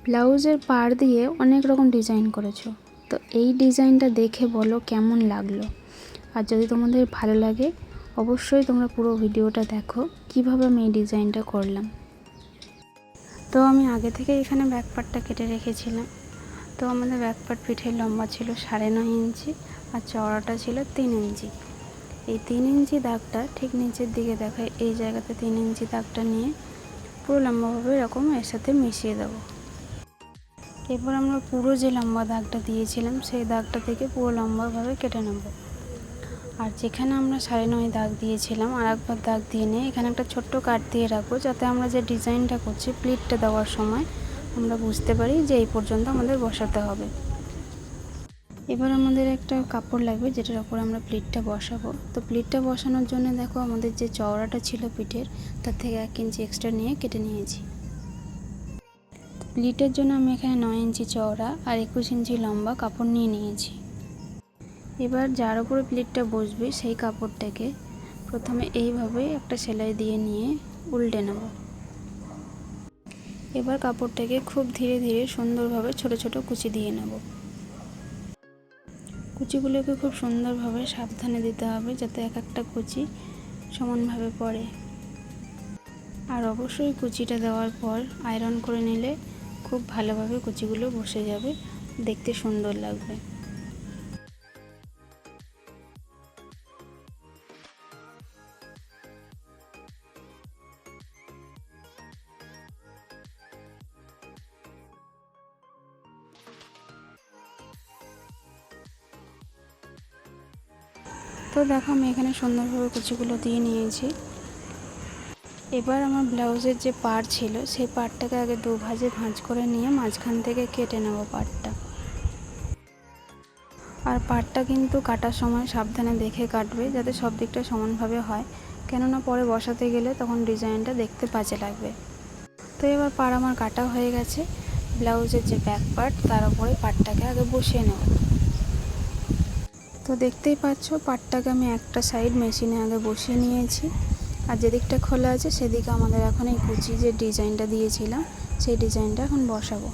ব্লাউজের পাড় দিয়ে অনেক রকম ডিজাইন করেছো, তো এই ডিজাইনটা দেখে বলো কেমন লাগলো। আর যদি তোমাদের ভালো লাগে অবশ্যই তোমরা পুরো ভিডিওটা দেখো কিভাবে আমি এই ডিজাইনটা করলাম। তো আমি আগে থেকে এখানে ব্যাক পার্টটা কেটে রেখেছিলাম। তো আমাদের ব্যাক পার্ট পিঠের লম্বা ছিল 9.5 ইঞ্চি আর চওড়াটা ছিল 3 ইঞ্চি। এই 3 ইঞ্চি দাগটা ঠিক নিচের দিকে দেখায়, এই জায়গাতে 3 ইঞ্চি দাগটা নিয়ে পুরো লম্বাভাবে এরকম এর সাথে মিশিয়ে দেবো। এরপর আমরা পুরো যে লম্বা দাগটা দিয়েছিলাম সেই দাগটা থেকে পুরো লম্বাভাবে কেটে নেব। আর যেখানে আমরা 9.5 দাগ দিয়েছিলাম আর একবার দাগ দিয়ে নিয়ে এখানে একটা ছোট্ট কাট দিয়ে রাখবো, যাতে আমরা যে ডিজাইনটা করছি প্লিটটা দেওয়ার সময় আমরা বুঝতে পারি যে এই পর্যন্ত আমাদের বসাতে হবে। এবার আমাদের একটা কাপড় লাগবে যেটার উপর আমরা প্লিটটা বসাবো। তো প্লিটটা বসানোর জন্য দেখো আমাদের যে চওড়াটা ছিল পিঠের তার থেকে 1 ইঞ্চি এক্সট্রা নিয়ে কেটে নিয়েছি। প্লিটের জন্য আমি এখানে 9 ইঞ্চি চওড়া আর 21 ইঞ্চি লম্বা কাপড় নিয়ে নিয়েছি। এবার যার উপরে প্লিটটা বসবে সেই কাপড়টাকে প্রথমে এইভাবে একটা সেলাই দিয়ে নিয়ে উল্টে নেব। এবার কাপড়টাকে খুব ধীরে ধীরে সুন্দরভাবে ছোট ছোট কুচি দিয়ে নেব। কুচিগুলোকে খুব সুন্দরভাবে সাবধানে দিতে হবে যাতে এক একটা কুচি সমানভাবে পড়ে। আর অবশ্যই কুচিটা দেওয়ার পর আয়রন করে নিলে খুব ভালোভাবে কুচিগুলো বসে যাবে, দেখতে সুন্দর লাগবে। তো দেখো আমি এখানে সুন্দরভাবে কুচিগুলো দিয়ে নিয়েছি। এবার আমার ব্লাউজের যে পাড় ছিল সেই পাড়টাকে আগে 2 ভাঁজে ভাঁজ করে নিয়ে মাঝখান থেকে কেটে নেব পাড়টা। আর পাড়টা কিন্তু কাটার সময় সাবধানে দেখে কাটবে যাতে সব দিকটা সমানভাবে হয়, কেননা পরে বসাতে গেলে তখন ডিজাইনটা দেখতে বাজে লাগবে। তো এবার পাড় আমার কাটা হয়ে গেছে। ব্লাউজের যে ব্যাক পার্ট তার উপরে পাড়টাকে আগে বসিয়ে নেব। তো দেখতেই পাচ্ছ পাড়টাকে আমি একটা সাইড মেশিনে আগে বসিয়ে নিয়েছি, আর যেদিকটা খোলা আছে সেদিকে আমাদের এখন এই কুচি যে ডিজাইনটা দিয়েছিলাম সেই ডিজাইনটা এখন বসাবো।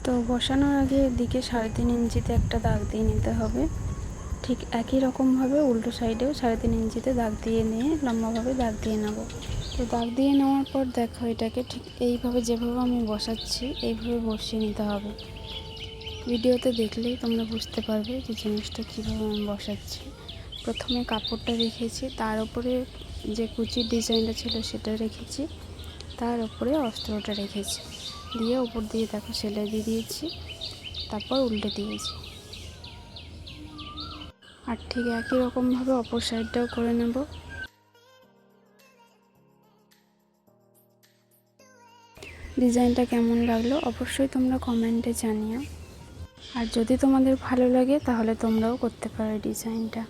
তো বসানোর আগে এদিকে 3.5 ইঞ্চিতে একটা দাগ দিয়ে নিতে হবে। ঠিক একই রকমভাবে উল্টো সাইডেও 3.5 ইঞ্চিতে দাগ দিয়ে নিয়ে লম্বাভাবে দাগ দিয়ে নেব। তো দাগ দিয়ে নেওয়ার পর দেখো এটাকে ঠিক এইভাবে যেভাবে আমি বসাচ্ছি এইভাবে বসিয়ে নিতে হবে। ভিডিওতে দেখলেই তোমরা বুঝতে পারবে যে জিনিসটা কীভাবে আমি বসাচ্ছি। প্রথমে কাপড়টা রেখেছি, তার উপরে যে কুচির ডিজাইনটা ছিল সেটা রেখেছি, তার উপরে অস্ত্রটা রেখেছি, দিয়ে উপর দিয়ে দেখো সেলাই দিয়ে দিয়েছি, তারপর উল্টে দিয়েছি। আর ঠিক একই রকমভাবে অপর সাইডটাও করে নেব। ডিজাইনটা কেমন লাগলো অবশ্যই তোমরা কমেন্টে জানিও। আর যদি তোমাদের ভালো লাগে তাহলে তোমরাও করতে পারো ডিজাইনটা।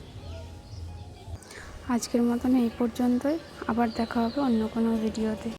আজকের মতন এই পর্যন্তই, আবার দেখা হবে অন্য কোনো ভিডিওতে।